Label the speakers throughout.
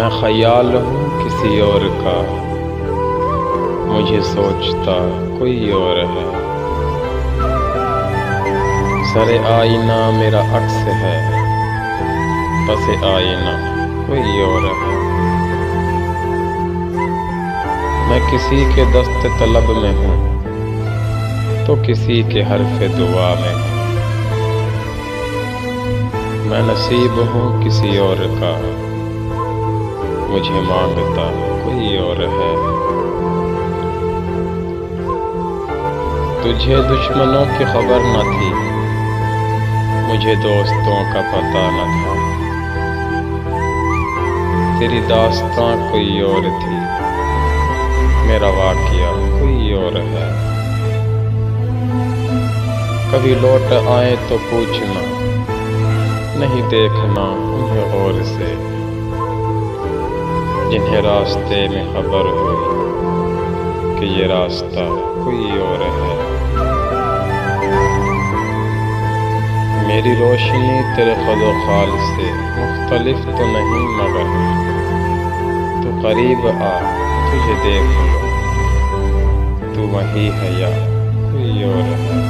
Speaker 1: میں خیال ہوں کسی اور کا، مجھے سوچتا کوئی اور ہے۔ سر آئینہ میرا عکس ہے، پس آئینہ کوئی اور ہے۔ میں کسی کے دست طلب میں ہوں تو کسی کے حرف دعا میں ہوں۔ میں نصیب ہوں کسی اور کا، مجھے مانگتا کوئی اور ہے۔ تجھے دشمنوں کی خبر نہ تھی، مجھے دوستوں کا پتہ نہ تھا۔ تیری داستاں کوئی اور تھی، میرا واقعہ کوئی اور ہے۔ کبھی لوٹ آئیں تو پوچھنا، نہیں دیکھنا انہیں غور سے، جنہیں راستے میں خبر ہوئی کہ یہ راستہ کوئی اور ہے۔ میری روشنی تیرے خد و خال سے مختلف تو نہیں، مگر تو قریب آ تجھے دیکھ لو، تو وہی ہے یا کوئی اور ہے،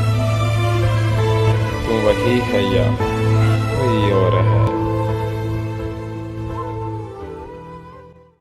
Speaker 1: تو وہی ہے یا کوئی اور ہے۔